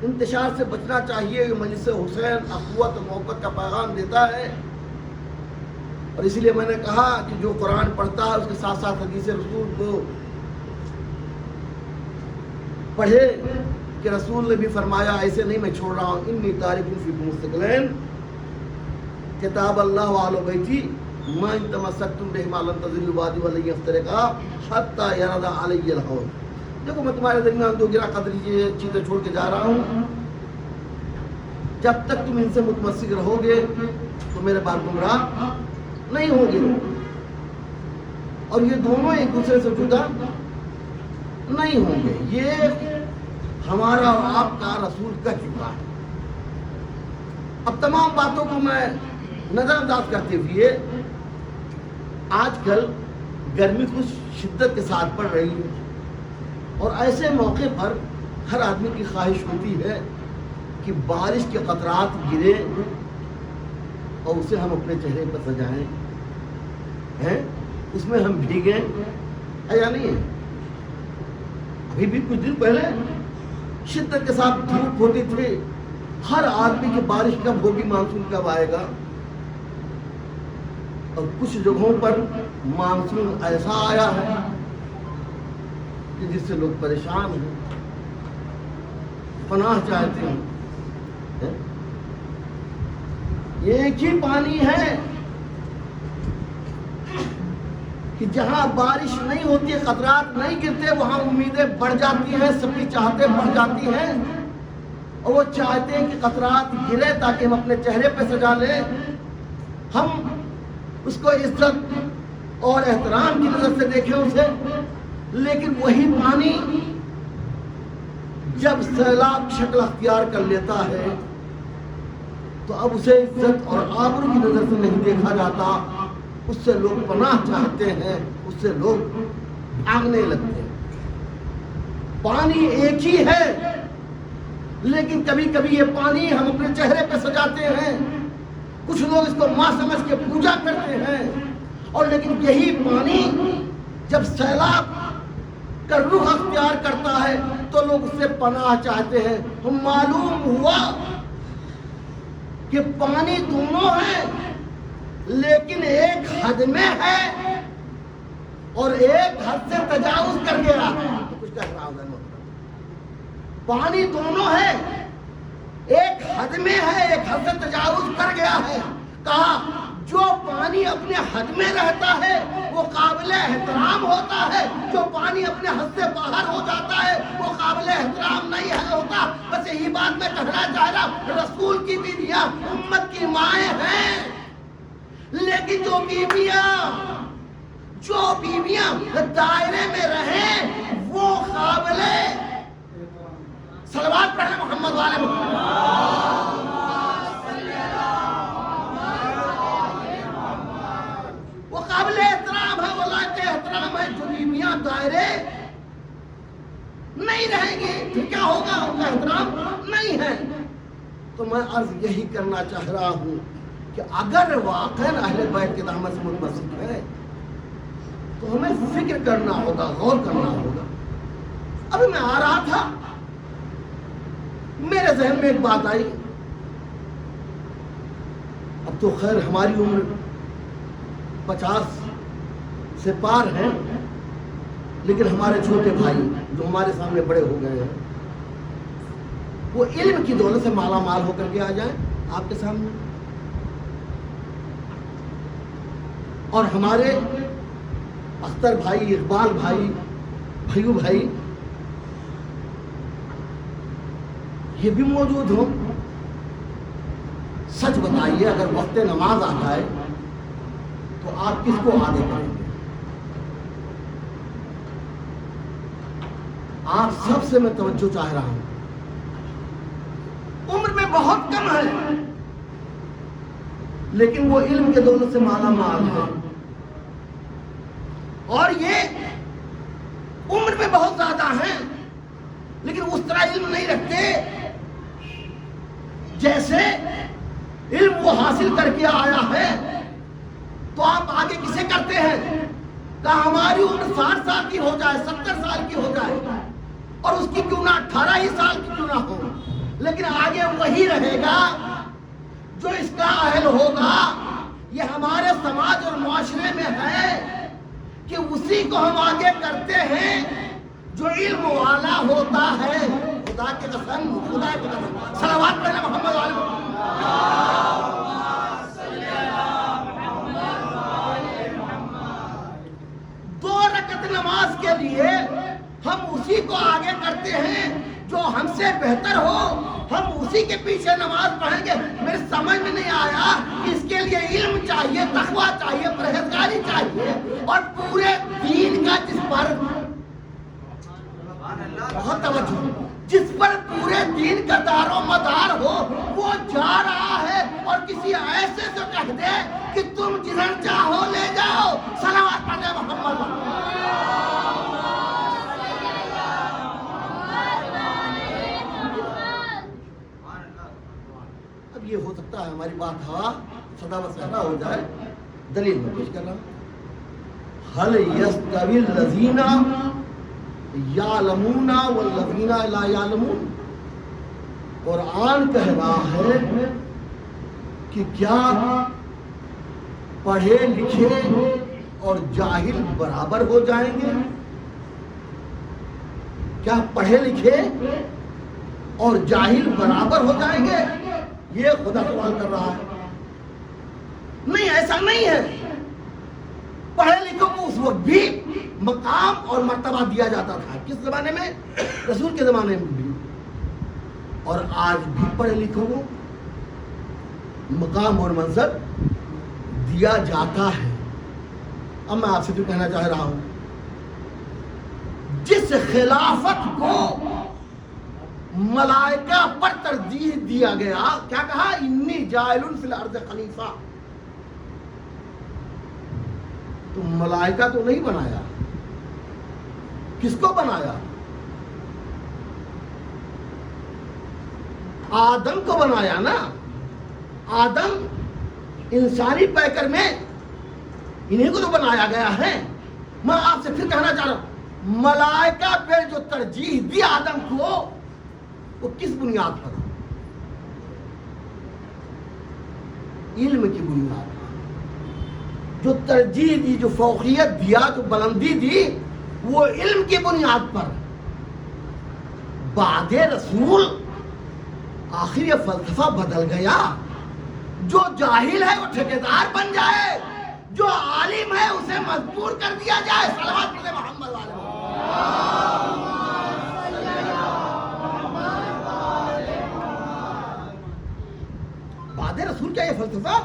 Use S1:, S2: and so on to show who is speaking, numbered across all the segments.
S1: انتشار سے بچنا چاہیے. یہ مجلس حسین اخوت و محبت کا پیغام دیتا ہے. اور اسی لیے میں نے کہا کہ جو قرآن پڑھتا ہے اس کے ساتھ ساتھ حدیث رسول کو پڑھے کہ رسول نے بھی فرمایا ایسے نہیں میں چھوڑ رہا ہوں. انی تارک فیکم الثقلین کتاب اللہ وآل بیتی ما ان تمسکتم بہما لن تضلوا بعدی ولن یفترقا حتی یرد علی الحوض. دیکھو میں تمہارے درمیان دو گرا قدر یہ چیزیں چھوڑ کے جا رہا ہوں. جب تک تم ان سے متمسک رہو گے تو میرے بعد گمراہ نہیں ہوں گے. اور یہ دونوں ایک دوسرے سے جدا نہیں ہوں گے. یہ ہمارا اور آپ کا رسول کہہ چکا ہے. اب تمام باتوں کو میں نظر انداز کرتے ہوئے آج کل گرمی کچھ شدت کے ساتھ پڑ رہی ہے اور ایسے موقع پر ہر آدمی کی خواہش ہوتی ہے کہ بارش کے قطرات گرے اور اسے ہم اپنے چہرے پر سجائیں ہیں, اس میں ہم بھیگیں ہے یا نہیں ہے. ابھی بھی کچھ دن پہلے شدت کے ساتھ دھوپ ہوتی تھی. ہر آدمی کی بارش کب ہوگی, مانسون کب آئے گا. اور کچھ جگہوں پر مانسون ایسا آیا ہے کہ جس سے لوگ پریشان ہیں, پناہ چاہتے ہیں. ایک ہی پانی ہے کہ جہاں بارش نہیں ہوتی, قطرات نہیں گرتے, وہاں امیدیں بڑھ جاتی ہیں, سب کی چاہتیں بڑھ جاتی ہیں. اور وہ چاہتے ہیں کہ قطرات گرے تاکہ ہم اپنے چہرے پہ سجا لیں, ہم اس کو عزت اور احترام کی نظر سے دیکھیں اسے. لیکن وہی پانی جب سیلاب کی شکل اختیار کر لیتا ہے تو اب اسے عزت اور آبرو کی نظر سے نہیں دیکھا جاتا. اس سے لوگ پناہ چاہتے ہیں, اس سے لوگ بھاگنے لگتے ہیں. پانی ایک ہی ہے لیکن کبھی کبھی یہ پانی ہم اپنے چہرے پہ سجاتے ہیں. کچھ لوگ اس کو ماں سمجھ کے پوجا کرتے ہیں. اور لیکن یہی پانی جب سیلاب کا رخ اختیار کرتا ہے تو لوگ اس سے پناہ چاہتے ہیں. معلوم ہوا کہ پانی دونوں ہیں لیکن ایک حد میں ہے اور ایک حد سے تجاوز کر گیا ہے. کچھ کہہ رہا ہوں, پانی دونوں ہے, ایک حد میں ہے, ایک حد سے تجاوز کر گیا ہے. کہا جو پانی اپنے حد میں رہتا ہے وہ قابل احترام ہوتا ہے, جو پانی اپنے حد سے باہر ہو جاتا ہے وہ قابل احترام نہیں ہوتا. بس یہی بات میں کہنا چاہ رہا ہوں, رسول کی بیویاں امت کی مائیں ہیں, لیکن جو بیویاں دائرے میں رہیں وہ قابل صلوات پڑھیں محمد والے وہ قابل احترام ہے, وہ لائق احترام ہے. جو بیویاں دائرے نہیں رہیں گی پھر کیا ہوگا, ان کا احترام نہیں ہے. تو میں عرض یہی کرنا چاہ رہا ہوں کہ اگر واقعاً اہل بیت کے دامن سے متمسک ہے تو ہمیں فکر کرنا ہوگا, غور کرنا ہوگا. ابھی میں آ رہا تھا, میرے ذہن میں ایک بات آئی. اب تو خیر ہماری عمر 50 سے پار ہے, لیکن ہمارے چھوٹے بھائی جو ہمارے سامنے بڑے ہو گئے ہیں وہ علم کی دولت سے مالا مال ہو کر کے آ جائیں آپ کے سامنے. اور ہمارے اختر بھائی, اقبال بھائی, بھائیو بھائی یہ بھی موجود ہوں. سچ بتائیے اگر وقت نماز آ جائے تو آپ کس کو آگے کریں گے؟ آپ سب سے میں توجہ چاہ رہا ہوں. عمر میں بہت کم ہے لیکن وہ علم کے دولت سے مالا مال ہے, اور یہ عمر میں بہت زیادہ ہیں لیکن اس طرح علم نہیں رکھتے جیسے علم وہ حاصل کر کے آیا ہے. تو آپ آگے کسے کرتے ہیں کہ ہماری عمر 60 سال کی ہو جائے, 70 سال کی ہو جائے, اور اس کی کیوں نہ 18 ہی سال کی کیوں نہ ہو, لیکن آگے وہی رہے گا جو اس کا اہل ہوگا. یہ ہمارے سماج اور معاشرے میں ہے کہ اسی کو ہم آگے کرتے ہیں جو علم والا ہوتا ہے. خدا کے قسم، خدا کے قسم، صلوات پڑھنا محمد علیہ وسلم. 2 رکعت نماز کے لیے ہم اسی کو آگے کرتے ہیں جو ہم سے بہتر ہو. ہم اسی کے پیچھے نماز پڑھیں گے. میرے سمجھ میں نہیں آیا کہ اس کے لیے علم چاہیے، تقویٰ چاہیے، پرہیزگاری چاہیے، اور پورے دین کا جس پر بہت توجہ، جس پر پورے دین کا دار و مدار ہو، وہ جا رہا ہے اور کسی ایسے سے کہہ دے کہ تم جدھر چاہو لے جاؤ. صلوات پڑھے محمد. اب یہ ہو سکتا ہے ہماری بات سدا بسدا ہو جائے. دلیل میں پیش کر رہا ہوں. هل يستوي الذين يعلمون والذين لا يعلمون. قرآن کہہ رہا ہے کہ کیا پڑھے لکھے اور جاہل برابر ہو جائیں گے؟ کیا پڑھے لکھے اور جاہل برابر ہو جائیں گے؟ یہ خدا سوال کر رہا ہے. نہیں، ایسا نہیں ہے. پڑھے لکھوں کو اس وقت بھی مقام اور مرتبہ دیا جاتا تھا. کس زمانے میں؟ رسول کے زمانے میں بھی. اور آج بھی پڑھے لکھوں کو مقام اور منصب دیا جاتا ہے. اب میں آپ سے جو کہنا چاہ رہا ہوں، جس خلافت کو ملائکہ پر ترجیح دیا گیا، کیا کہا؟ انی جاعل فی الارض خلیفہ. تو ملائکہ تو نہیں بنایا، کس کو بنایا؟ آدم کو بنایا نا. آدم انسانی پیکر میں انہیں کو تو بنایا گیا ہے. میں آپ سے پھر کہنا چاہ رہا ہوں، ملائکہ پہ جو ترجیح دی آدم کو، وہ کس بنیاد پر؟ علم کی بنیاد پر. جو ترجیح دی، جو فوقیت دیا، جو بلندی دی، وہ علم کی بنیاد پر. بعد رسول آخر یہ فلسفہ بدل گیا. جو جاہل ہے وہ ٹھیکیدار بن جائے، جو عالم ہے اسے مجبور کر دیا جائے. صلوات پڑھے محمد والے. بعد رسول کیا یہ فلسفہ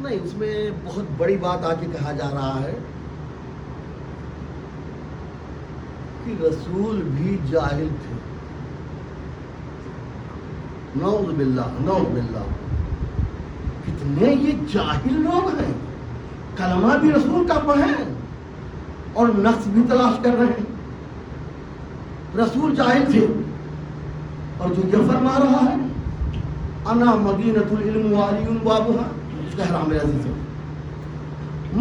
S1: نہیں. اس میں بہت بڑی بات آ کے کہا جا رہا ہے کہ رسول بھی جاہل تھے. نعوذ باللہ، نعوذ باللہ. کتنے یہ جاہل لوگ ہیں، کلمہ بھی رسول کا پڑھیں اور نقص بھی تلاش کر رہے ہیں. رسول جاہل تھے اور جو یہ فرما رہا ہے انا مدینۃ العلم وعلی بابھا، کہہ رہا میرے عزیز،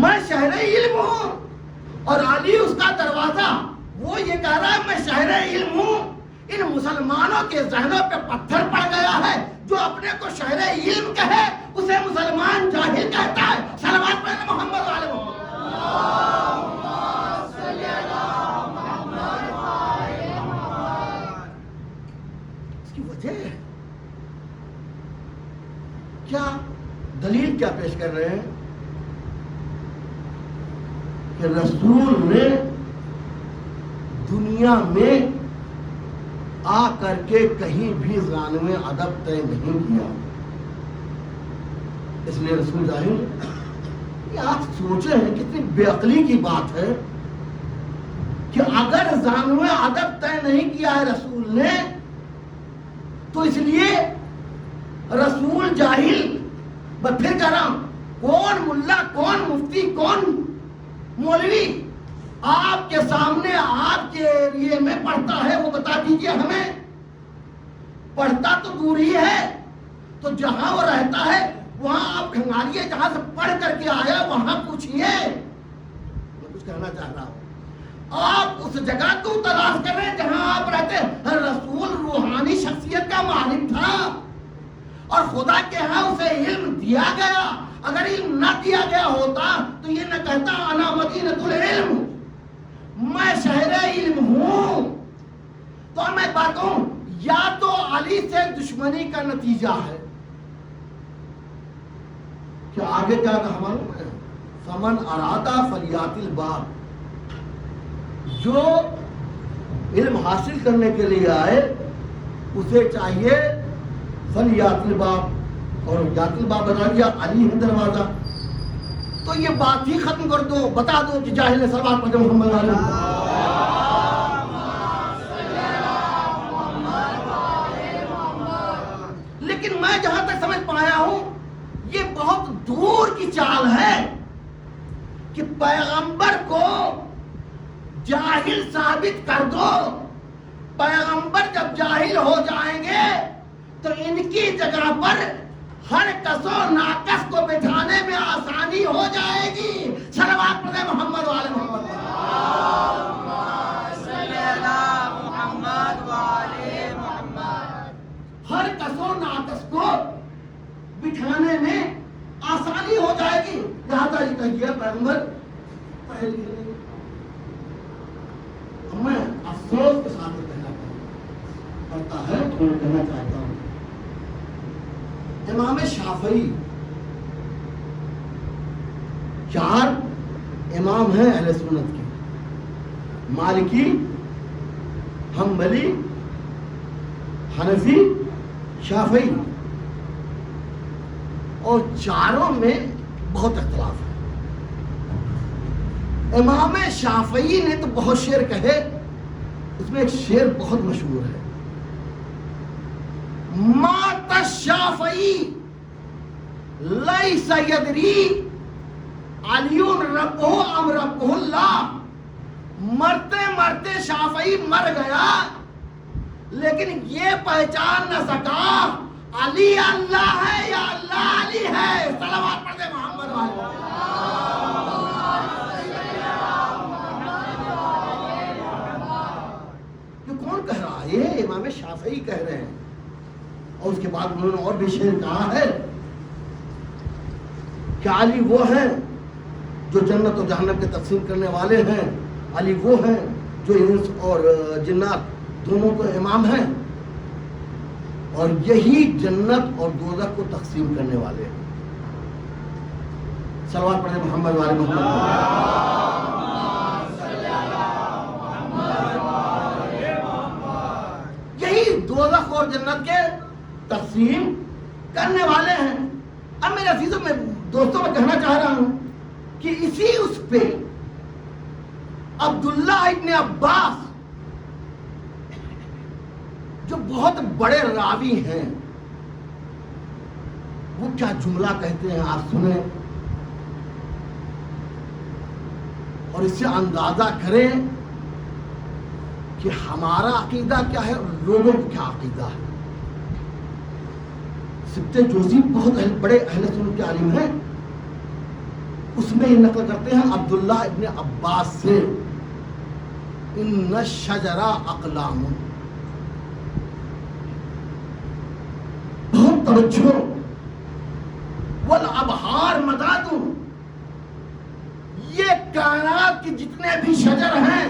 S1: میں شہر علم ہوں اور علی اس کا دروازہ. وہ یہ کہہ رہا ہے میں شہر علم ہوں. ان مسلمانوں کے ذہنوں پہ پتھر پڑ گیا ہے. جو اپنے کو شہر علم کہے اسے مسلمان جاہل کہتا ہے. صلوات پڑھیں محمد علیہ وسلم. اس کی وجہ کیا؟ دلیل کیا پیش کر رہے ہیں کہ رسول نے دنیا میں آ کر کے کہیں بھی ذانب ادب طے نہیں کیا. اس لیے رسول جاہل. یہ آپ سوچے ہیں کتنی بے عقلی کی بات ہے کہ اگر ذانب ادب طے نہیں کیا ہے رسول نے، تو اس لیے رسول جاہل. میں پھر کہہ رہا ہوں، کون ملا، کون مفتی، کون مولوی آپ کے سامنے آپ کے ایریے میں پڑھتا ہے وہ بتا دیجئے ہمیں. پڑھتا تو دور ہی ہے، تو جہاں وہ رہتا ہے وہاں آپ کھنگالیے، جہاں سے پڑھ کر کے آیا وہاں پوچھئے. میں کچھ کہنا چاہ رہا ہوں، آپ اس جگہ کو تلاش کریں جہاں آپ رہتے ہیں. رسول روحانی روحانی شخصیت کا مالک تھا اور خدا کے ہاں اسے علم دیا گیا. اگر علم نہ دیا گیا ہوتا تو یہ نہ کہتا انا مدینۃ العلم، میں شہر علم ہوں. تو میں بات کہوں، یا تو علی سے دشمنی کا نتیجہ ہے کہ آگے کیا کہا معلوم ہے؟ فمن ارادہ فلیات الباب، جو علم حاصل کرنے کے لیے آئے اسے چاہیے فلیات الباب، اور یات الباب بتا دیا علی ہے دروازہ. تو یہ بات ہی ختم کر دو، بتا دو کہ جاہل نے سلوات پڑھے محمد علیہ. لیکن میں جہاں تک سمجھ پایا ہوں یہ بہت دور کی چال ہے کہ پیغمبر کو جاہل ثابت کر دو. پیغمبر جب جاہل ہو جائیں گے تو ان کی جگہ پر ہر کس و ناقص کو بٹھانے میں آسانی ہو جائے گی. صلوات پڑھیں محمد والے محمد. ہر کس و ناقص کو بٹھانے میں آسانی ہو جائے گی. لہذا یہ کہیے پیغمبر پہلے میں افسوس کے ساتھ کہنا پڑتا ہے تو میں کہنا چاہتا ہوں، امام شافعی 4 امام ہیں اہل سنت کے، مالکی، حنبلی، حنفی، شافعی، اور چاروں میں بہت اختلاف ہے. امام شافعی نے تو بہت شعر کہے، اس میں ایک شعر بہت مشہور ہے، مات الشافعی لیس یدری علی ربہ ام ربہ اللہ. مرتے مرتے شافعی مر گیا لیکن یہ پہچان نہ سکا علی اللہ ہے یا اللہ علی ہے. صلوات پڑھ دے محمد والے. یہ کون کہہ رہا ہے؟ یہ امام شافعی کہہ رہے ہیں. اور اس کے بعد انہوں نے اور بھی شعر کہا ہے کہ علی وہ ہیں جو جنت اور جہنم کے تقسیم کرنے والے ہیں، علی وہ ہیں جو انس اور جنات دونوں کو امام ہیں، اور یہی جنت اور دوزخ کو تقسیم کرنے والے ہیں. صلوات پڑھیں محمد والے محمد. یہی دوزخ اور جنت کے تقسیم کرنے والے ہیں. اب میرے عزیزوں میں دوستوں میں کہنا چاہ رہا ہوں کہ اسی اس پہ عبداللہ ابن عباس جو بہت بڑے راوی ہیں وہ کیا جملہ کہتے ہیں آپ سنیں اور اس سے اندازہ کریں کہ ہمارا عقیدہ کیا ہے اور لوگوں کو کیا عقیدہ ہے. سبت جوزی بہت بڑے اہل سنت کے عالم ہیں، اس میں یہ نقل کرتے ہیں عبداللہ ابن عباس سے، ان الشجر اقلام. بہت توجہ. والابحار مداد، یہ کائنات کے جتنے بھی شجر ہیں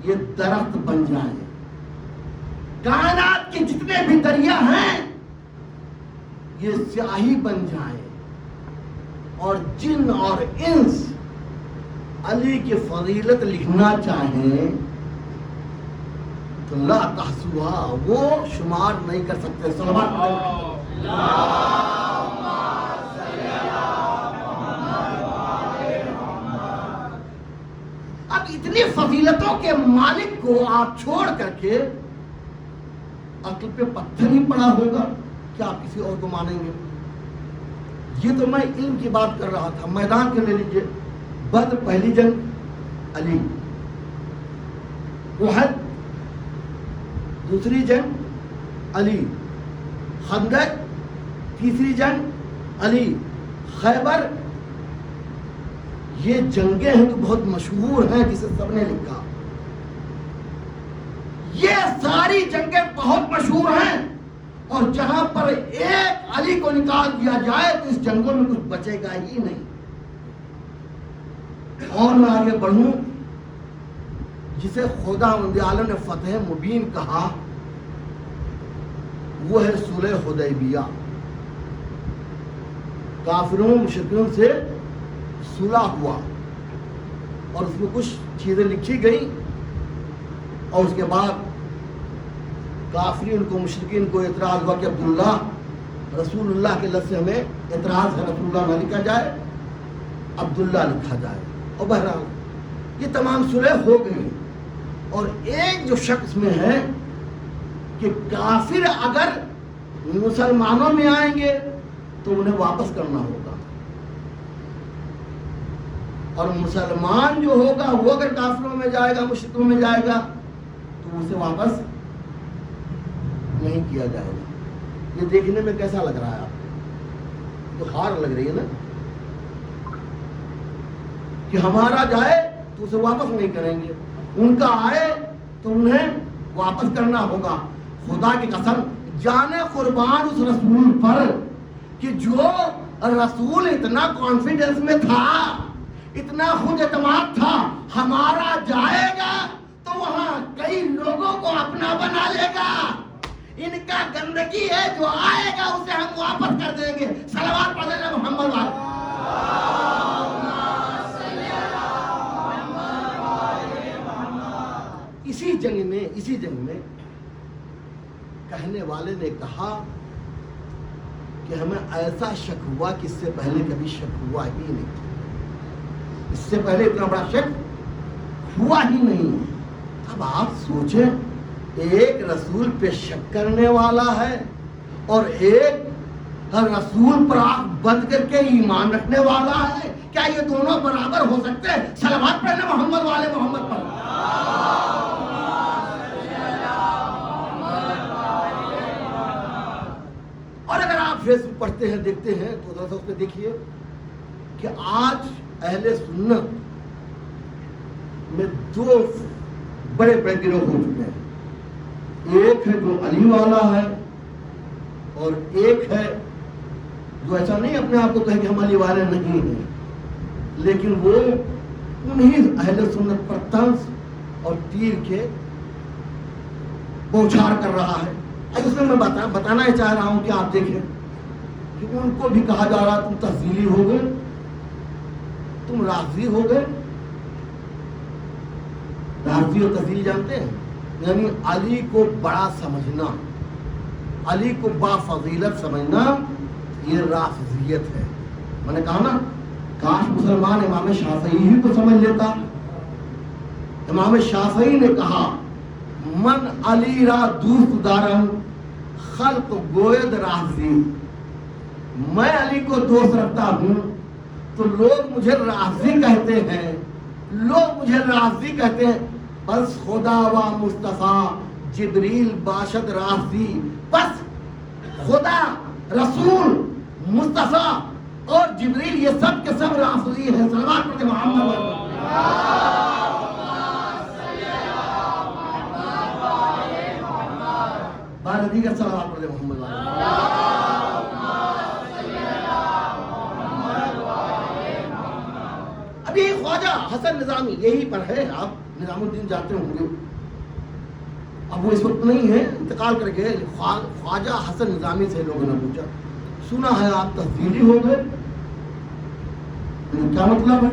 S1: یہ درخت بن جائیں، کائنات کے جتنے بھی دریا ہیں یہ سیاہی بن جائیں، اور جن اور انس علی کی فضیلت لکھنا چاہیں تو لا تحصوها، وہ شمار نہیں کر سکتے. صلوات اب اتنی فضیلتوں کے مالک کو آپ چھوڑ کر کے عقل پہ پتھر ہی پڑا ہوگا کیا آپ کسی اور کو مانیں گے؟ یہ تو میں علم کی بات کر رہا تھا. میدان کے لے لیجئے، بدر پہلی جنگ علی، احد دوسری جنگ علی، خندق تیسری جنگ علی، خیبر. یہ جنگیں ہیں جو بہت مشہور ہیں جسے سب نے لکھا. یہ ساری جنگیں بہت مشہور ہیں، اور جہاں پر ایک علی کو نکال دیا جائے تو اس جنگوں میں کچھ بچے گا ہی نہیں۔ اور میں آگے بڑھوں، جسے خداوند عالم نے فتح مبین کہا وہ ہے صلح حدیبیہ۔ کافروں مشرکوں سے صلح ہوا اور اس میں کچھ چیزیں لکھی گئی، اور اس کے بعد کافرین کو مشرکین کو اعتراض ہوا کہ عبداللہ رسول اللہ کے لفظ سے ہمیں اعتراض ہے، رسول اللہ نہ لکھا جائے، عبداللہ لکھا جائے۔ اور بہرحال یہ تمام صلح ہو گئی، اور ایک جو شخص میں ہے کہ کافر اگر مسلمانوں میں آئیں گے تو انہیں واپس کرنا ہوگا، اور مسلمان جو ہوگا وہ اگر کافروں میں جائے گا، مشرکوں میں جائے گا، تو اسے واپس نہیں کیا جائے گا۔ یہ دیکھنے میں کیسا لگ رہا ہے آپ؟ تو ہار لگ رہی ہے نا، کہ ہمارا جائے تو اسے واپس نہیں کریں گے، ان کا آئے تو انہیں واپس کرنا ہوگا۔ خدا کی قسم، جانے قربان اس رسول پر کہ جو رسول اتنا کانفیڈنس میں تھا، اتنا خود اعتماد تھا، ہمارا جائے گا تو وہاں کئی لوگوں کو اپنا بنا لے گا، ان کا گندگی ہے، جو آئے گا اسے ہم واپس کر دیں گے۔ صلوات پڑھ لینا محمد والے۔ اسی جنگ میں کہنے والے نے کہا کہ ہمیں ایسا شک ہوا کہ اس سے پہلے کبھی شک ہوا ہی نہیں، اس سے پہلے اتنا بڑا شک ہوا ہی نہیں۔ اب آپ سوچیں، ایک رسول پہ شک کرنے والا ہے اور ایک رسول پر آنکھ بند کر کے ایمان رکھنے والا ہے، کیا یہ دونوں برابر ہو سکتے ہیں؟ صلوات پڑھنا محمد والے محمد پر۔ اور اگر آپ فیس بک پڑھتے ہیں، دیکھتے ہیں، تو ذرا سا اس پہ دیکھیے کہ آج اہل سنت میں دو بڑے بڑے گروہ ہو چکے ہیں۔ ایک ہے جو علی والا ہے، اور ایک ہے جو ایسا نہیں اپنے آپ کو کہے کہ ہم علی والے نہیں ہیں، لیکن وہ انہی اہل سنت پر طنز اور تیر کے بوچھار کر رہا ہے۔ اب اس میں بتانا ہی چاہ رہا ہوں کہ آپ دیکھیں کہ ان کو بھی کہا جا رہا تم تفضیلی ہو گئے، تم رافضی ہو گئے۔ رافضی اور تفضیلی جانتے ہیں؟ یعنی علی کو بڑا سمجھنا، علی کو با فضیلت سمجھنا، یہ رافضیت ہے۔ میں نے کہا نا، کاش مسلمان امام شافعی ہی کو سمجھ لیتا۔ امام شافعی نے کہا، من علی را دوست دارم خلق گوید رافضی، میں علی کو دوست رکھتا ہوں تو لوگ مجھے رافضی کہتے ہیں، لوگ مجھے رافضی کہتے ہیں، بس خدا و مصطفیٰ جبریل باشد رافضی، بس خدا، رسول، مصطفیٰ اور جبریل یہ سب کے سب رافضی ہیں۔ صلوات پڑھتے محمد۔ بار دیگر صلوات پڑھتے محمد۔ ابھی خواجہ حسن نظامی یہی پر ہے، آپ نظام الدین جانتے ہوں گے، اب وہ اس وقت نہیں ہے، انتقال کر گئے۔ خواجہ حسن نظامی سے لوگوں نے پوچھا، سنا ہے آپ تفضیلی ہو گئے، کیا مطلب ہے؟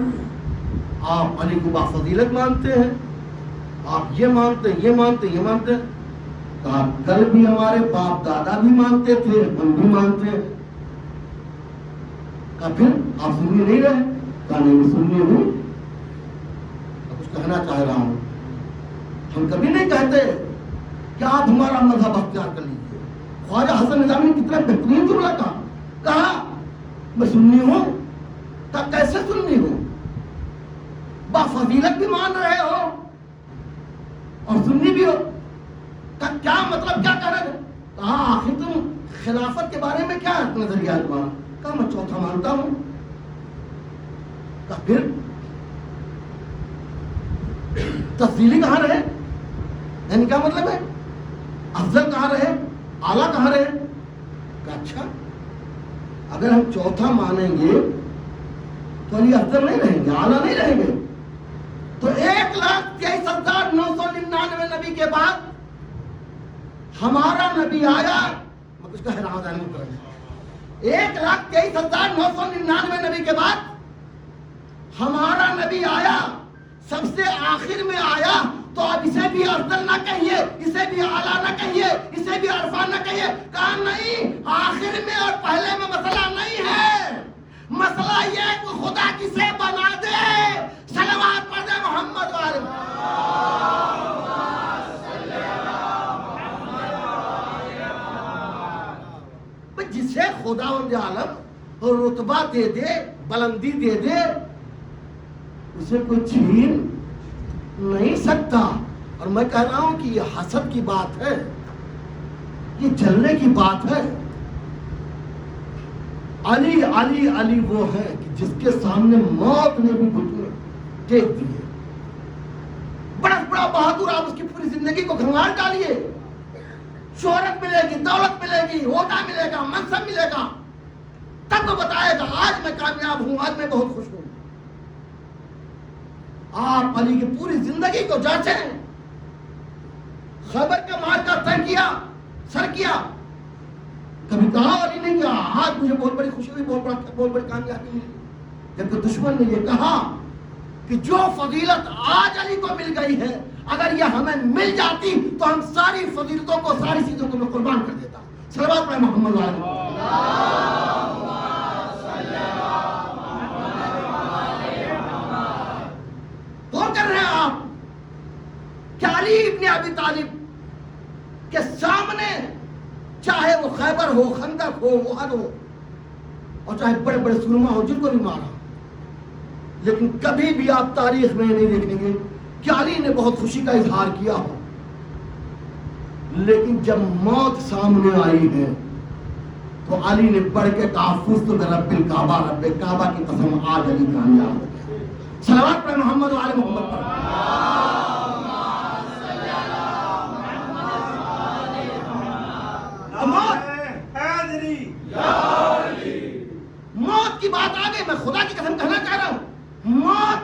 S1: آپ علی کو بافضیلت مانتے ہیں، آپ یہ مانتے ہیں، یہ مانتے ہیں، یہ مانتے ہیں۔ کہا کل بھی ہمارے باپ دادا بھی مانتے تھے، ہم بھی مانتے ہیں۔ کہا پھر آپ سنی نہیں رہے؟ کہا نہیں سنی ہوں، کچھ کہنا چاہ رہا ہوں، ہم کبھی نہیں کہتے کہ آپ ہمارا مذہب اختیار کر لیجیے۔ خواجہ حسن نظامی نے کتنا بہترین جملہ کہا میں سنی ہوں، کہا کیسے سنی ہوں؟ با فضیلت بھی مان رہے ہو اور سنی بھی ہو، کہا کیا مطلب، کیا کہہ رہے ہو؟ کہا آخر تم خلافت کے بارے میں کیا نظریہ ہے تمہارا؟ کہا میں چوتھا مانتا ہوں۔ کہا پھر تفصیلی کہاں رہے؟ یعنی کیا مطلب ہے؟ افضل کہاں رہے, اعلیٰ کہاں رہے؟ کہ اچھا اگر ہم چوتھا مانیں گے تو علی افضل نہیں رہیں گے, اعلیٰ نہیں رہیں گے. تو 1,23,999 نبی کے بعد ہمارا نبی آیا, میں کچھ کہہ رہا ہوں, 1,23,999 نبی کے بعد ہمارا نبی آیا, سب سے آخر میں آیا, تو اب اسے بھی افضل نہ کہیے, اسے بھی اعلیٰ نہ کہیے, اسے بھی عرفان نہ کہیے. کہا نہیں, آخر میں اور پہلے میں مسئلہ نہیں ہے, مسئلہ یہ ہے کہ خدا کسے بنا دے. صلوات پڑھ دے محمد والے. جسے خداوند عالم رتبہ دے دے, بلندی دے دے, اسے کوئی چھین نہیں سکتا. اور میں کہہ رہا ہوں کہ یہ حسد کی بات ہے, یہ جلنے کی بات ہے. علی علی علی وہ ہے کہ جس کے سامنے موت نے بھی گھٹنے ٹیک دیے. بڑا بڑا بہادر, آپ اس کی پوری زندگی کو کھنگال ڈالیے, شہرت ملے گی, دولت ملے گی, عہدہ ملے گا, منصب ملے گا, تب وہ بتائے گا آج میں کامیاب ہوں, آج میں بہت خوش ہوں. آپ علی کی پوری زندگی کو جانچیں. خیبر کے معرکہ طے کیا, سر کیا, کبھی کہا علی نے کہ آج مجھے بہت بڑی خوشی ہوئی, بہت بڑی کامیابی ملی. جبکہ دشمن نے یہ کہا کہ جو فضیلت آج علی کو مل گئی ہے, اگر یہ ہمیں مل جاتی تو ہم ساری فضیلتوں کو, ساری چیزوں کو میں قربان کر دیتا. صلوات پڑھیں محمد علیہ. غور کر رہے ہیں آپ کہ علی ابن ابی طالب کے سامنے چاہے وہ خیبر ہو, خندق ہو, احد ہو, اور چاہے بڑے بڑے سرما ہو جن کو بھی مارا, لیکن کبھی بھی آپ تاریخ میں نہیں دیکھیں گے کہ علی نے بہت خوشی کا اظہار کیا ہو. لیکن جب موت سامنے آئی ہے تو علی نے پڑھ کے تحفظ تو رب الکعبہ, رب کعبہ کی قسم آج علی کامیاب ہو گیا. صلوات پڑھ محمد وعلی محمد پر. موت کی بات آ گئی, میں خدا کی قسم کہنا چاہ رہا ہوں, موت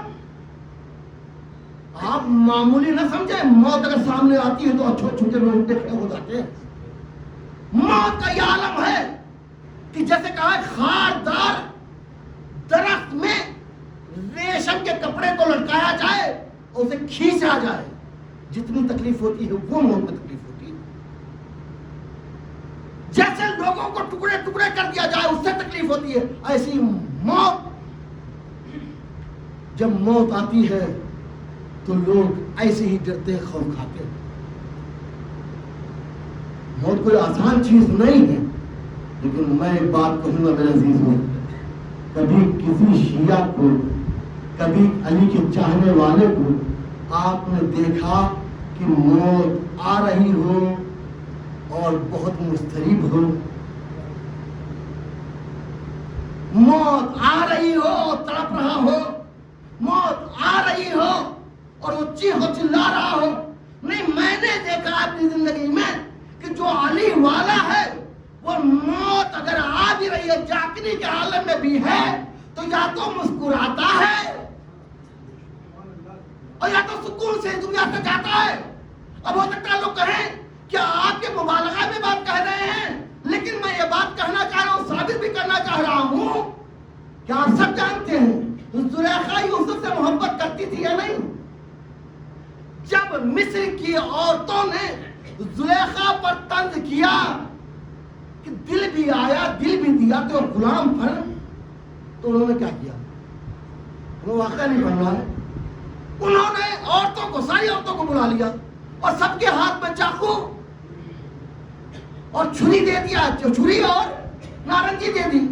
S1: آپ معمولی نہ سمجھیں. موت اگر سامنے آتی ہے تو چھوٹے چھوٹے لوگ کھڑے ہو جاتے ہیں. موت کا یہ عالم ہے کہ جیسے کہا خاردار درخت میں ریشم کے کپڑے کو لٹکایا جائے اور اسے کھینچا جائے, جتنی تکلیف ہوتی ہے وہ موت میں تکلیف ہوتی ہے. جیسے لوگوں کو ٹکڑے ٹکڑے کر دیا جائے اس سے تکلیف ہوتی ہے, ایسی موت, جب موت آتی ہے تو لوگ ایسے ہی ڈرتے ہیں, خوف کھاتے ہیں. موت کوئی آسان چیز نہیں ہے. لیکن میں ایک بات کہوں گا میرے عزیزوں, کبھی کسی شیعہ کو, کبھی علی کے چاہنے والے کو آپ نے دیکھا کہ موت آ رہی ہو اور بہت مضطرب ہو, موت آ رہی ہو تڑپ رہا ہو, موت آ رہی ہو اور وہ چیخ چلا رہا ہو؟ نہیں, میں نے دیکھا اپنی زندگی میں کہ جو علی والا ہے وہ موت اگر آ بھی رہی ہے, جاگنے کے عالم میں بھی ہے, تو یا تو مسکراتا ہے اور یا تو سکون سے دنیا سے جاتا ہے. اب ہو سکتا ہے لوگ کہیں کہ آپ کے مبالغہ میں بات کہہ رہے ہیں, لیکن میں یہ بات کہنا چاہ رہا ہوں, ثابت بھی کرنا چاہ رہا ہوں کہ آپ سب جانتے ہیں زلیخا یوسف سے محبت کرتی تھی یا نہیں. جب مصر کی عورتوں نے زلیخا پر طنز کیا کہ دل بھی آیا دل بھی دیا تو غلام پر, تو انہوں نے کیا کیا؟ وہ واقعہ نہیں بن رہا ہے. انہوں نے عورتوں کو, ساری عورتوں کو بلا لیا اور سب کے ہاتھ میں چاقو اور چھری دے دیا, چھری اور نارنگی دے دی,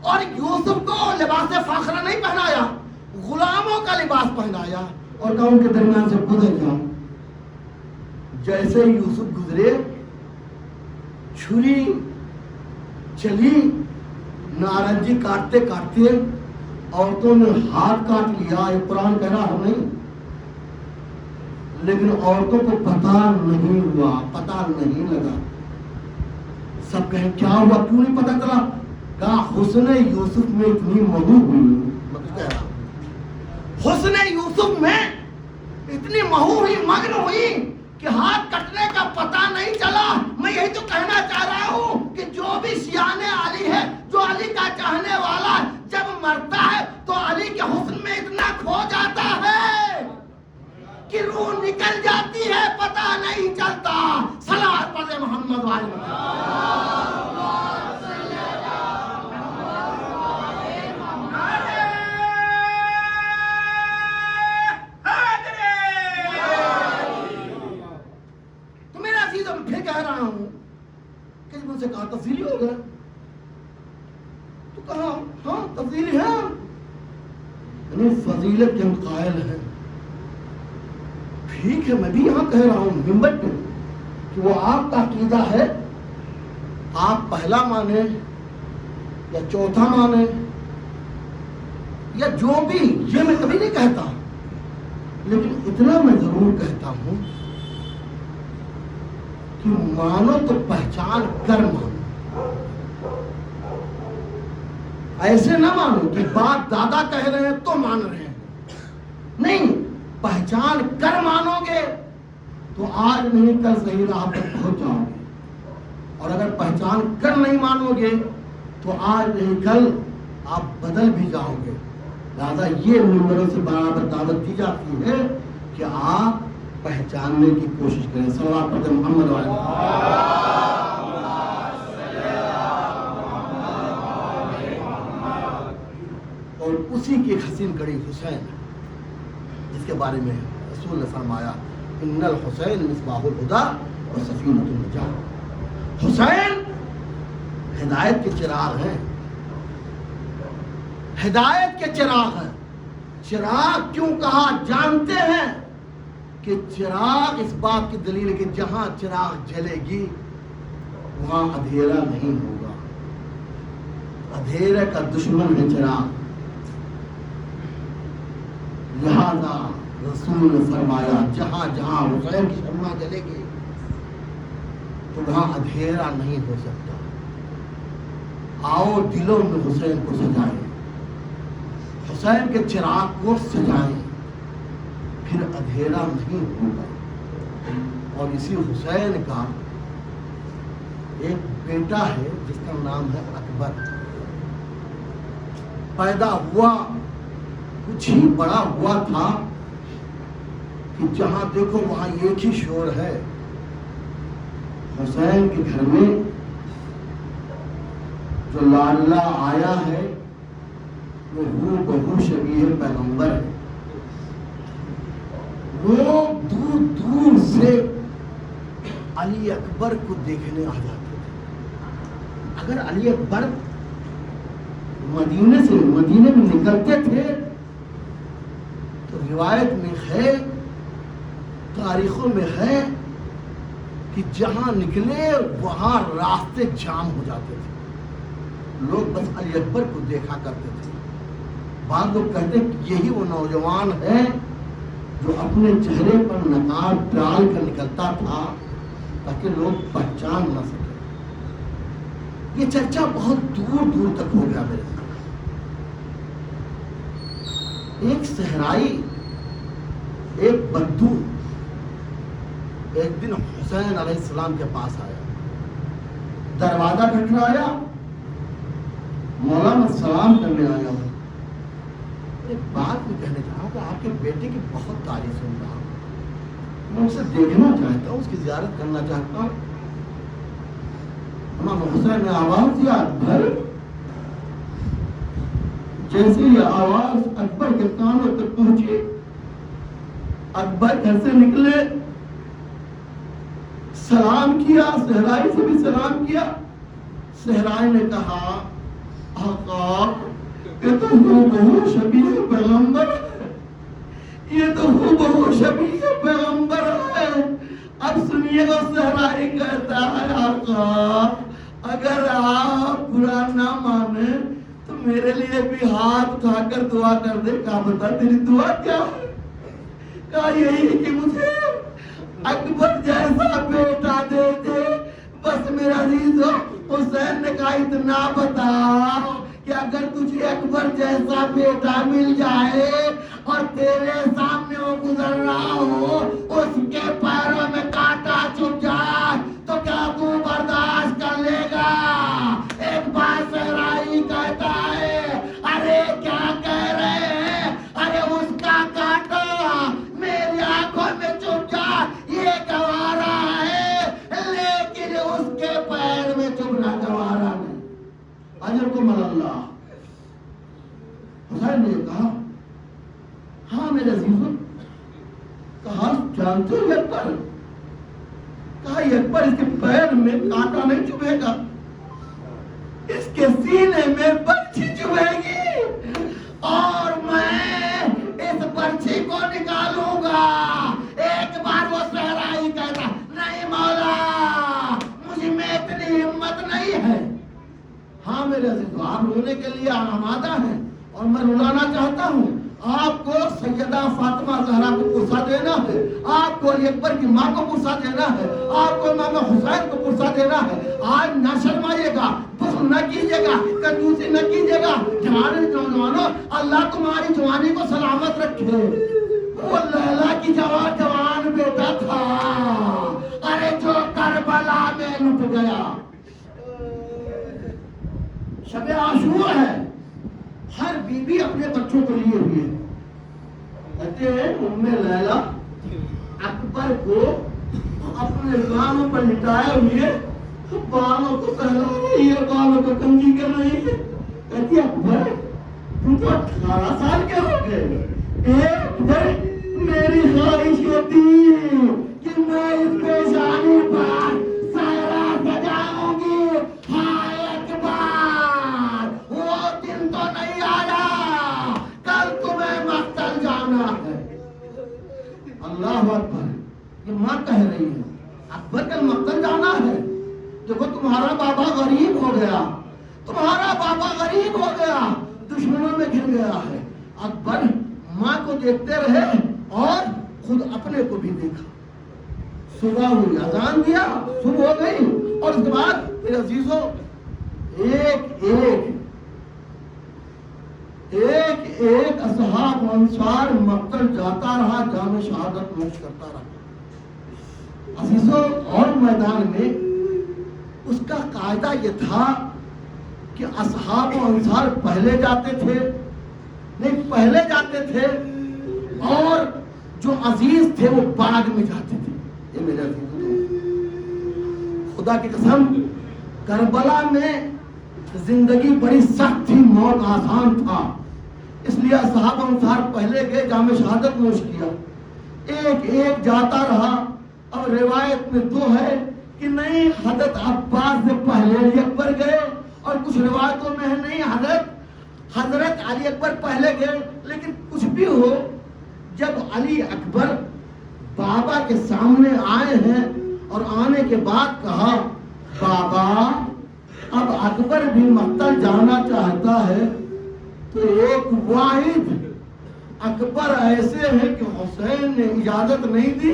S1: اور یوسف کو لباس فاخرہ نہیں پہنایا, غلاموں کا لباس پہنایا اور کہا ان کے درمیان سے گزر جاؤ. جیسے یوسف گزرے, چھری چلی, نارنجی کاٹتے کاٹتے عورتوں نے ہاتھ کاٹ لیا. یہ قرآن کہہ رہا ہم نہیں, لیکن عورتوں کو پتا نہیں ہوا، پتا نہیں لگا. سب کہیں کیا ہوا، کیوں نہیں پتا چلا؟ کہا حسن یوسف میں اتنی مہو ہوئی. میں کچھ کہہ رہا ہوں، حسن یوسف میں اتنی مہو ہوئی، مگن ہوئی کہ ہاتھ کٹنے کا پتا نہیں چلا. میں یہی تو کہنا چاہ رہا ہوں کہ جو بھی شیان علی ہے، جو علی کا چاہنے والا جب مرتا ہے تو علی کے حسن میں اتنا کھو جاتا ہے کہ روح نکل جاتی ہے، پتا نہیں چلتا. صلوات پڑھیں محمد والے. تو میرا عزیز میں پھر کہہ رہا ہوں کہ جب ان سے کہا تفضیلی ہو گیا تو کہا ہاں تفضیلی ہے، یعنی فضیلت کے ہم قائل ہیں. ٹھیک ہے، میں بھی یہاں کہہ رہا ہوں ممبر پہ کہ وہ آپ کا عقیدہ ہے، آپ پہلا مانے یا چوتھا مانے یا جو بھی، یہ میں کبھی نہیں کہتا، لیکن اتنا میں ضرور کہتا ہوں کہ مانو تو پہچان کر مانو. ایسے نہ مانو کہ باپ دادا کہہ رہے ہیں تو مان رہے ہیں. نہیں، پہچان کر مانو گے تو آج نہیں کل صحیح راہ پر پہنچ جاؤ گے، اور اگر پہچان کر نہیں مانو گے تو آج نہیں کل آپ بدل بھی جاؤ گے. لہٰذا یہ ممبروں سے برابر دعوت دی جاتی ہے کہ آپ پہچاننے کی کوشش کریں. صلوات پڑھیں محمد والے. اور اسی کی ایک حسین کڑی حسین، جس کے بارے میں رسول نے فرمایا ان الحسین مصباح الہدی و سفینۃ النجاۃ. حسین ہدایت کے چراغ ہیں، ہدایت کے چراغ ہیں. چراغ کیوں کہا جانتے ہیں کہ چراغ اس بات کی دلیل ہے کہ جہاں چراغ جلے گی وہاں اندھیرا نہیں ہوگا. اندھیرے کا دشمن ہے چراغ. لہذا رسول نے فرمایا جہاں جہاں حسین کی شمع جلے گی تو وہاں اندھیرا نہیں ہو سکتا. آؤ دلوں میں حسین کو سجائیں، حسین کے چراغ کو سجائیں، پھر اندھیرا نہیں ہوگا. اور اسی حسین کا ایک بیٹا ہے جس کا نام ہے اکبر. پیدا ہوا کچھ ہی بڑا ہوا تھا کہ جہاں دیکھو وہاں ایک ہی شور ہے. حسین کے گھر میں جو لاڈلا آیا ہے وہ بہو شبیہ پیغمبر ہے. لوگ دور دور سے علی اکبر کو دیکھنے آ جاتے تھے. اگر علی اکبر مدینے میں نکلتے تھے تو روایت میں ہے، تاریخوں میں ہے کہ جہاں نکلے وہاں راستے جام ہو جاتے تھے. لوگ بس علی اکبر کو دیکھا کرتے تھے. بعض لوگ کہتے ہیں کہ یہی وہ نوجوان ہے جو اپنے چہرے پر نقاب ڈال کر نکلتا تھا تاکہ لوگ پہچان نہ سکے. یہ چرچا بہت دور دور تک ہو گیا میرے ساتھ. ایک صحرائی، ایک بدو ایک دن حسین علیہ السلام کے پاس آیا، دروازہ کھٹکھٹایا، مولانا سلام کرنے آیا ہوں. ایک بات میں کہنے چاہا کہ آپ کے بیٹے کی بہت تعریف سن رہا ہوں، میں اسے دیکھنا چاہتا ہوں، اس کی زیارت کرنا چاہتا ہوں. امام حسین نے آواز دیا اکبر. جیسے یہ آواز اکبر کے کانوں تک پہنچی، اکبر گھر سے نکلے، سلام کیا، صحرائی سے بھی سلام کیا. صحرائی نے کہا آقا یہ تو بہو شبیہ پیغمبر ہے، یہ تو بہو شبیہ پیغمبر ہے. اب سنیے گا، صحرائی کہتا ہے آقا اگر آپ برا نہ مانے تو میرے لیے بھی ہاتھ اٹھا کر دعا کر دے. کہا بتا تیری دعا کیا ہے؟ کہا یہی کہ مجھے اکبر جیسا بیٹا دے دے بس میرا عزیز ہو. حسین نے کہا اتنا بتا کہ اگر تجھے اکبر جیسا بیٹا مل جائے اور تیرے سامنے وہ گزر رہا ہو اس کے پیروں میں کانٹا چبھ جائے تو کیا تو برداشت کر لے گا؟ ایک بار صحرائی کہتا ہے ارے کیا کہہ رہے ہیں؟ ارے اس کا کانٹا میری آنکھوں میں چبھ جائے یہ گوارا ہے لیکن اس کے پیر میں چبھنا گوارا نہیں. اجرکم اللہ. حسین نے کہا ہاں میرے عزیزوں. کہا جانتے ہو اکبر؟ کہا اکبر اس کے پیر میں کانٹا نہیں چبھے گا اس کے سینے میں برچھی چبھے گی اور میں اس برچھی کو نکالوں گا. ایک بار وہ صحرائی کہتا نہیں مولا مجھ میں اتنی ہمت نہیں ہے. ہاں میرے عزیزو آپ رونے کے لیے آمادہ ہیں اور میں رلانا چاہتا ہوں. آپ کو سیدہ فاطمہ زہرا کو پرسہ دینا ہے, آپ کو علی اکبر کی ماں کو پرسہ دینا ہے, آپ کو امام حسین کو پرسہ دینا ہے. آج نہ شرمائیے گا, بخل نہ کیجیے گا, کنجوسی نہ کیجیے گا. جوانوں نوجوانوں اللہ تمہاری جوانی کو سلامت رکھے. وہ لیلا کی جوان بیٹا تھا ارے جو کربلا میں لٹ گیا. شب عاشور ہے, ہر بیوی اپنے بچوں کو لیے ہوئے کہتے ہیں ام لیلا اکبر کو اپنے بالوں پر لٹائے ہوئے بالوں کو سہلا رہی ہے, بالوں کو کنگھی کر رہی ہے. کہتی اکبر تم تو 18 سال کے ہو گئے. اکبر میری خواہش ہوتی کہ میں اس پیشانی پر سہرا سجاؤں گی. ہائے اکبر وہ دن تو نہیں آیا, کل تمہیں مقتل جانا ہے. اللہ اکبر. یہ ماں کہہ رہی ہے اکبر کل مقتل جانا ہے. دیکھو تمہارا بابا غریب ہو گیا, تمہارا بابا غریب ہو گیا, دشمنوں میں گر گیا ہے. اکبر ماں کو دیکھتے رہے اور خود اپنے کو بھی دیکھا. صبح ہوئی, اذان دیا, صبح ہو گئی اور اس کے بعد میرے عزیزوں ایک اصحاب و انصار مقتل جاتا رہا, جام شہادت نوش کرتا رہا. عزیزوں اور میدان میں اس کا قاعدہ یہ تھا کہ اصحاب و انصار پہلے جاتے تھے, اور جو عزیز تھے وہ بعد میں جاتے تھے. یہ میرے عزیز خدا کی قسم کربلا میں زندگی بڑی سخت تھی, موت آسان تھا, اس لیے اصحاب انصار پہلے گئے, جام شہادت نوش کیا. ایک جاتا رہا. اب روایت میں تو ہے کہ نہیں حضرت عباس سے پہلے علی اکبر گئے, اور کچھ روایتوں میں ہے نہیں حضرت علی اکبر پہلے گئے. لیکن کچھ بھی ہو, جب علی اکبر بابا کے سامنے آئے ہیں اور آنے کے بعد کہا بابا اب اکبر بھی مقتل جانا چاہتا ہے, تو ایک واحد اکبر ایسے ہیں کہ حسین نے اجازت نہیں دی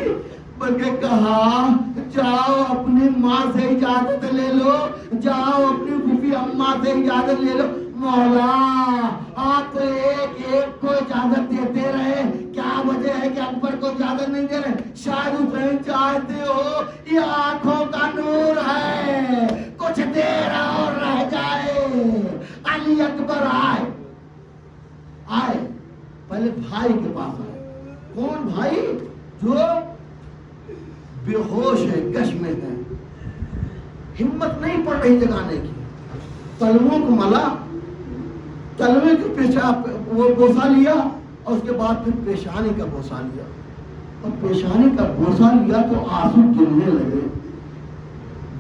S1: بلکہ کہا جاؤ اپنی ماں سے اجازت لے لو, جاؤ اپنی پھوپھی اماں سے اجازت لے لو. مولا آپ ایک کو اجازت دیتے رہے, کیا وجہ ہے کہ اکبر کو اجازت نہیں دے رہے؟ شاید حسین چاہتے ہو یہ آنکھوں کا نور ہے, کچھ دیر اور رہ جائے. علی اکبر آئے پہلے بھائی کے پاس آئے. کون بھائی؟ جو بے ہوش ہے, گش میں ہے, ہمت نہیں پڑ رہی جگانے کی. تلووں کو ملا, تلوے کے پیشاب وہ بوسا لیا اور اس کے بعد پھر پیشانی کا بوسا لیا, اور پیشانی کا بوسا لیا تو آنسو گرنے لگے.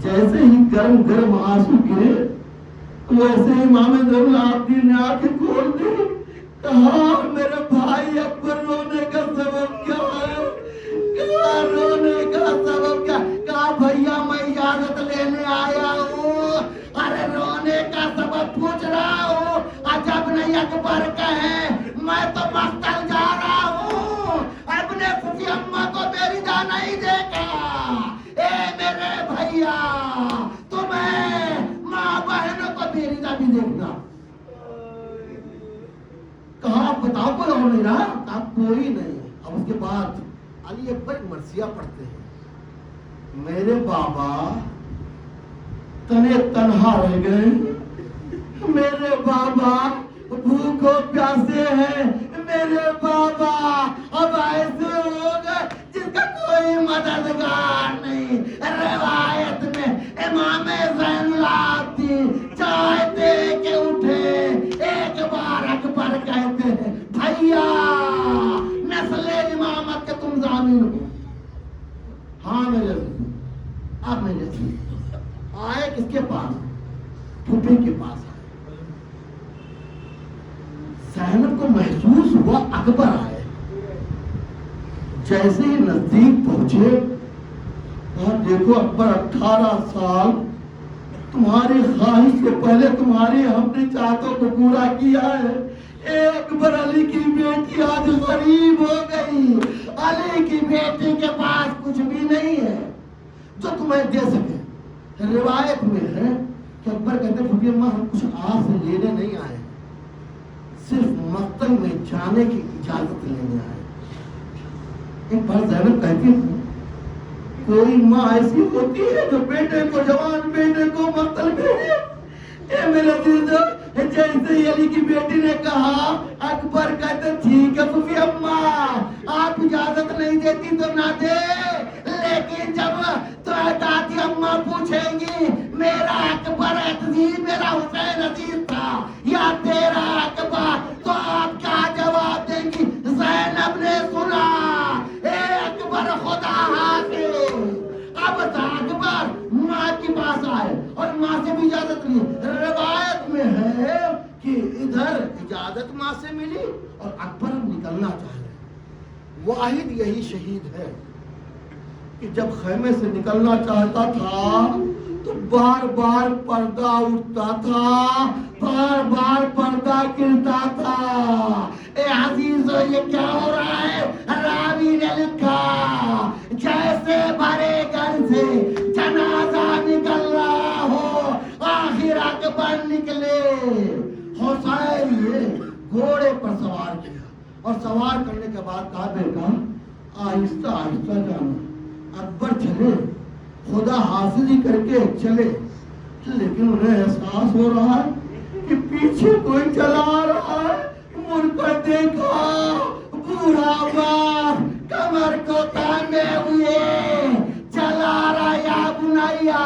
S1: جیسے ہی گرم گرم آنسو گرے ویسے ہی امام زین العابدین نے آنکھیں کھول دی. کہا میرے بھائی اکبر رونے کا سبب کیا ہے؟ کہا رونے کا سبب کیا؟ کہا بھیا میں اجازت لینے آیا ہوں. ارے رونے کا سبب پوچھ رہا ہوں, عجب نہیں اکبر کہے میں تو مقتل جا رہا ہوں, اپنے بتاؤ کوئی اور نہیں رہا؟ اب کوئی نہیں. اب اس کے بعد علی اکبر مرثیہ پڑھتے ہیں. میرے بابا تنے تنہا رہ گئے, میرے بابا بھوکو پیاسے ہیں, میرے بابا اب ایسے ہو گئے جس کا کوئی مددگار نہیں. روایت میں امام زین العابدین چاہتے کہ اٹھے, ایک بار اکبر کہتے ہیں بھیا نسل امامت کے تم ضامن ہو. ہاں میرے اب میرے آئے کس کے پاس؟ پھوپھی کے پاس آئے. زینب کو محسوس ہوا اکبر آئے. جیسے ہی نزدیک پہنچے اور دیکھو اکبر 18 سال تمہاری خواہش سے پہلے تمہاری ہم نے چاہتوں کو پورا کیا ہے. اے اکبر علی کی بیٹی آج غریب ہو گئی. علی کی بیٹی کے پاس کچھ بھی نہیں ہے جو تمہیں دے سکے. روایت میں ہے کہ اکبر کہتے پھوپھی اماں ہم کچھ آپ سے لینے نہیں آئے, صرف مقتل میں جانے کی اجازت لینے آئے. ایک بار زینب کہتی ہوں کوئی ماں ایسی ہوتی ہے جو بیٹے کو, جوان بیٹے کو مقتل بھیجے. اے میرے عزیزو, جیسے ہی علی کی بیٹی نے کہا اکبر کہتے ٹھیک ہے پھوپھی اماں آپ اجازت نہیں دیتی تو نہ دے, لیکن جب تو دادی اماں پوچھیں گی میرا اکبر عزیز میرا حسین عزیز تھا یا تیرا اکبر, تو آپ کیا جواب دیں گی؟ زینب نے سنا اے اکبر خدا حافظ. اب اکبر ماں کے پاس آئے اور ماں سے بھی اجازت لی. روایت میں ہے کہ ادھر اجازت ماں سے ملی اور اکبر نکلنا چاہ رہے. واحد یہی شہید ہے کہ جب خیمے سے نکلنا چاہتا تھا تو بار بار پردہ اٹھتا تھا, بار بار پردہ گرتا تھا. اے عزیزو یہ کیا ہو رہا ہے؟ راوی نے لکھا جیسے بھرے گھر سے جنازہ نکل رہا ہو آخر اکبر نکلے. حسین نے گھوڑے پر سوار کیا اور سوار کرنے کے بعد کہا بیٹا آہستہ آہستہ جانا. اکبر چلے, خدا حافظی کر کے چلے, لیکن انہیں احساس ہو رہا ہے کہ پیچھے کوئی چلا رہا ہے. مڑ کر دیکھا بوڑھا باپ کمر کو تانے ہوئے چلا رہا یا بنیا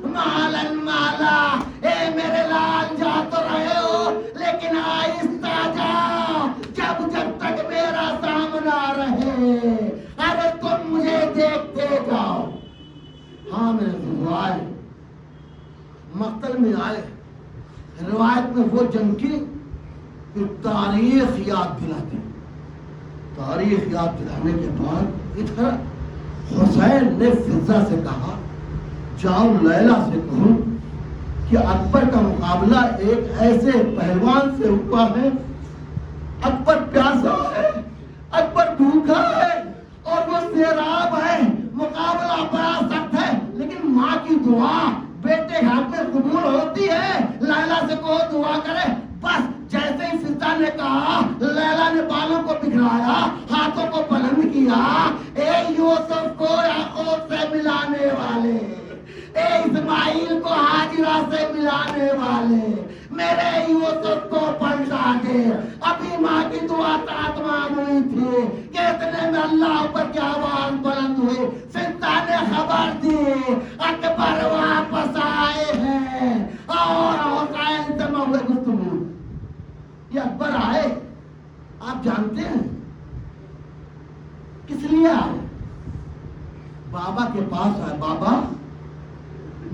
S1: مالن مالا. اے میرے لال جا تو رہے ہو لیکن آہستہ جاؤ جب تک میرا سامنا رہے. ارے تم مجھے دیکھتے جاؤ. ہاں میرے آئے مقتل میں آئے. روایت میں وہ جنگ کی کہ تاریخ یاد دلاتی. تاریخ یاد دلانے کے بعد ادھر حسین نے فضا سے کہا جاؤ لیلا سے کہو کہ اکبر کا مقابلہ ایک ایسے پہلوان سے ہوا ہے. اکبر پیاسا ہے, اکبر بھوکا ہے اور وہ سیراب ہے. مقابلہ بڑا سخت ہے لیکن ماں کی دعا بیٹے ہاتھ میں قبول ہوتی ہے. لیلا سے کہو دعا کرے. بس جیسے ہی فضا نے کہا لیلا نے بالوں کو بکھرایا, ہاتھوں کو بلند کیا. اے یوسف کو یعقوب سے ملانے والے, اے اسماعیل کو ہاجرہ سے ملانے والے, میرے یوسف کو پلٹا دے. ابھی ماں کی دعا تمام ہوئی تھی کہ اتنے میں اللہ پر کی آواز بلند ہوئی. فضا نے خبر دی اکبر واپس آئے ہیں اور حسین سے موضوع گفتگو. یہ اکبر آئے آپ جانتے ہیں کس لیے آئے؟ بابا کے پاس آئے. بابا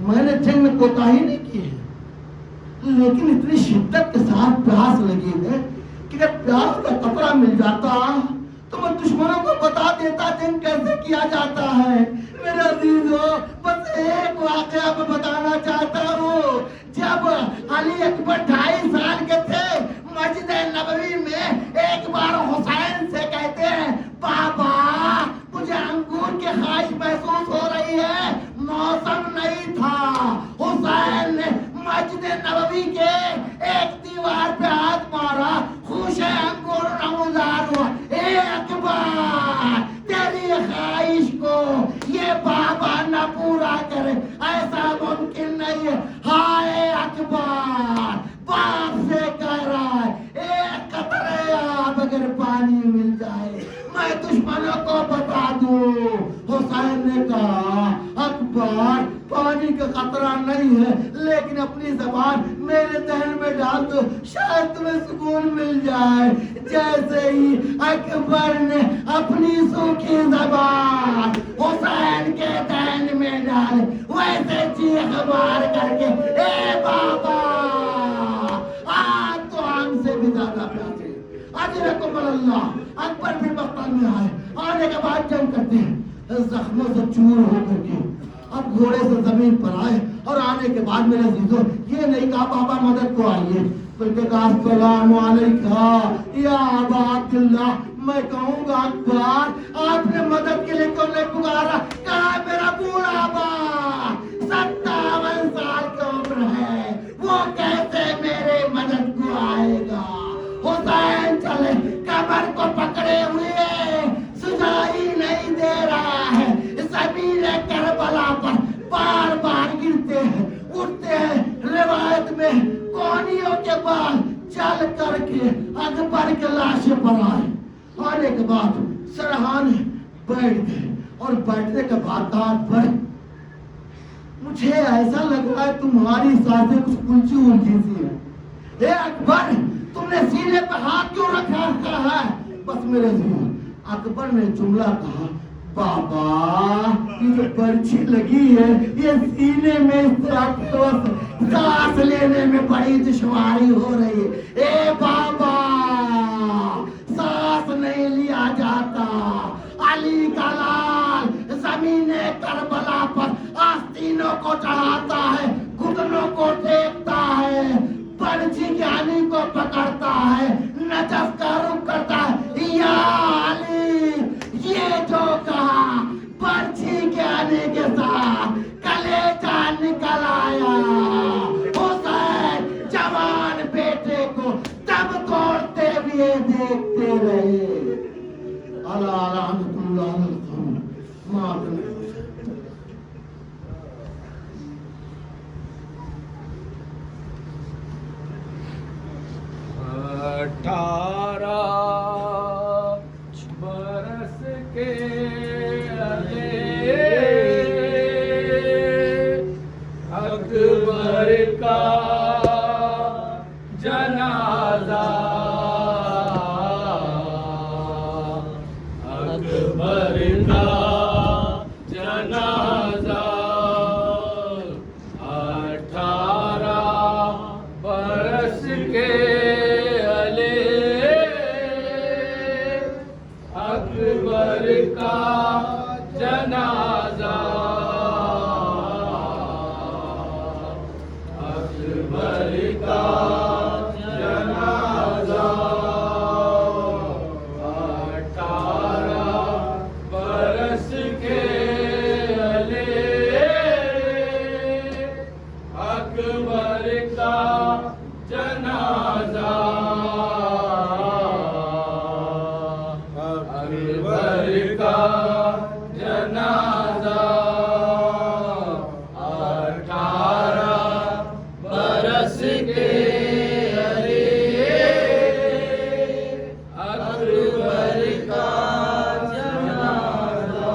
S1: میں نے جنگ میں کوتاہی نہیں کی ہے لیکن اتنی شدت کے ساتھ پیاس لگی ہے کہ اگر پیاس کا قطرہ مل جاتا تو میں دشمنوں کو بتا دیتا جنگ کیسے کیا جاتا ہے. میرے عزیزو بس ایک واقعہ میں بتانا چاہتا ہوں. جب علی اکبر 2.5 سال کے تھے مسجد نبوی میں ایک بار حسین سے کہتے ہیں بابا مجھے انگور کی خواہش محسوس ہو رہی ہے, موسم نہیں تھا. حسین نے مسجد نبوی کے ایک دیوار پہ ہاتھ مارا, خوش انگور کا خطرہ نہیں ہے، لیکن اپنی زبان میرے ذہن میں ڈال دو، شاید تمہیں سکون مل جائے۔ جیسے ہی اکبر نے اپنی سوکھی زبان حسین کے ذہن میں ڈالے، ویسے چیخ مار کر کے اے بابا آج تو ہم سے بھی زیادہ پیاسے، اجرکم اللہ۔ اکبر بھی مقتل میں آئے، آنے کے بعد جنگ کرتے ہیں، زخموں سے چور ہو کر کے اب گھوڑے سے زمین پر آئے، اور آنے کے بعد میرے عزیزوں یہ نہیں کہا بابا مدد کو آئیے، بلکہ کہا السلام علیکم یا ابا عبداللہ۔ میں کہوں گا اکبر آپ نے مدد کے لیے کیوں نہیں پکارا؟ کہا میرا بوڑھا باپ 57 سال کی عمر ہے، وہ کیسے میرے مدد کو آئے گا؟ حسین چلے کمر کو پکڑے ہوئے، سجائی نہیں دے رہا ہے، زمین کربلا پر بار بار گرتے ہیں اٹھتے ہیں۔ روایت میں کونیوں کے بعد چل کر کے اکبر کے لاش پر آئے، آنے کے بعد سرحانے بیٹھ گئے، اور بیٹھنے کے بعد کہا اکبر مجھے ایسا لگ رہا ہے تمہاری سانسیں کچھ الجھی الجھی سی ہیں۔ اے اکبر تم نے سینے پہ ہاتھ کیوں رکھا ہے؟ بس میرے ذہن اکبر نے جملہ کہا بابا یہ جو پرچی لگی ہے یہ سینے میں اس طرح کے وقت سانس لینے میں بڑی دشواری ہو رہی ہے۔ اے بابا سانس نہیں لیا جاتا، علی کا لال زمین کربلا پر آستینوں کو چڑھاتا ہے، گھٹنوں کو ٹیکتا ہے، پرچی جانی کو پکڑتا ہے، نجف کا رخ کرتا ہے، یا علی یہ جو کہا پرچی کے آنے کے ساتھ کلیجہ نکل آیا۔ حسین جوان بیٹے کو دم توڑتے ہوئے دیکھتے رہے۔ اللہ لعنت اللہ علیہ وسلم۔
S2: 18 برس کے علی اکبر کا جنازہ، اکبر کا جنازہ، 18 برس کے اکبر کا جنازہ، اکبر کا جنازہ، 18 برس کے علی اکبر کا جنازہ، اکبر کا جنازہ، 18 برس کے علی اکبر کا جنازہ،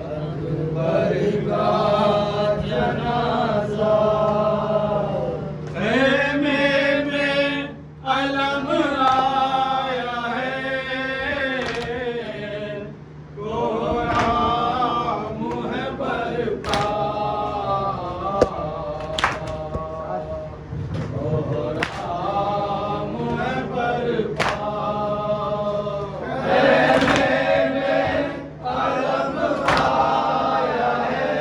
S2: اکبر کا جنازہ، خیمے میں علم آیا ہے، قرآن ہے برپا، قرآن ہے برپا، خیمے میں علم آیا ہے،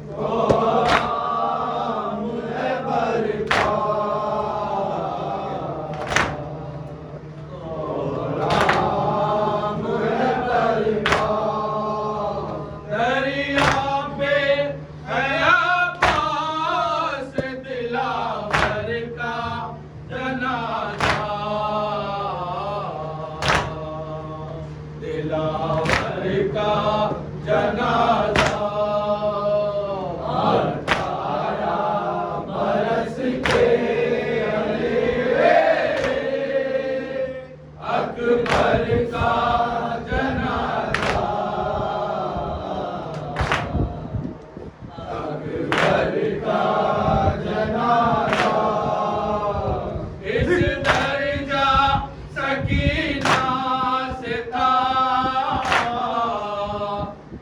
S2: قرآن ہے برپا، قرآن ہے برپا، دریا پہ ہے عباس دلاور کا جنازہ، دلاور کا جنازہ، 18 برس کے علی اکبر کا جنازہ،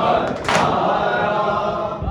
S2: 18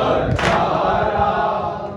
S2: 18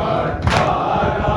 S2: 18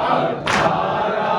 S2: 18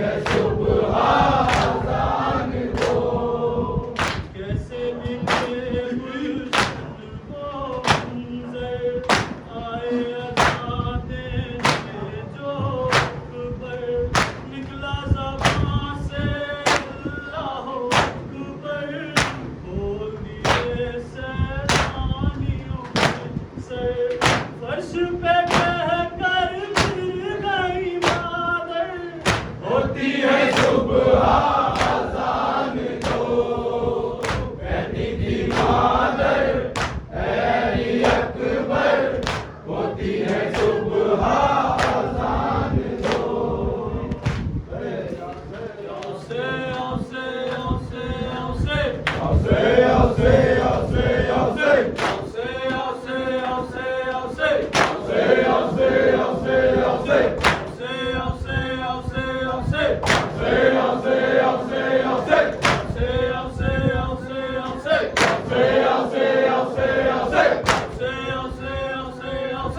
S2: ہے صبح اذان کو
S3: کیسے نکلے گلشن وہ منظر آئے اذان دینے جو اکبر نکلا زبان سے اللہ اکبر بول دیے سیلانیوں کے سر فرش پہ کہہ کر گر گئی مادر
S2: ہوتی ہے صبح اذان کو کہتی تھی مادر اے علی اکبر ہوتی ہے صبح اذان کو
S3: اوسے اوسے اوسے اوسے
S2: اوسے اوسے اوسے اوسے
S3: اوسے اوسے اوسے اوسے
S2: اوسے اوسے اوسے اوسے اوسے اوسے اوسے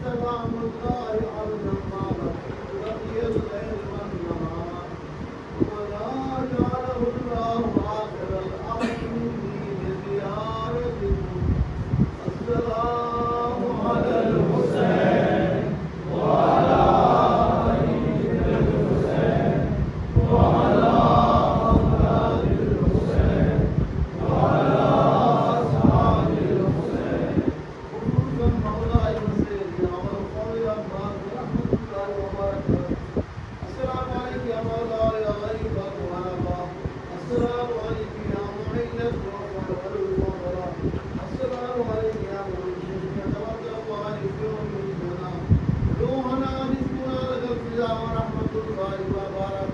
S1: سلام الله على رضي الليل والنهار ولا جعله الله آخر الأمر مني بزيارتكم السلام على الحسين وعلى آل الحسين وعلى أولاد الحسين وعلى أصحاب الحسين خصوصا مولاي وسيدنا والقول أباك رحمة الله وبركاته السلام عليك يا مولاي يا غريب الغرباء السلام عليك يا معين الضعفاء والفقراء السلام عليك يا منشد توكل الله عليك يوم الجنة روحنا نسكن لك الفداء ورحمة الله وبركاته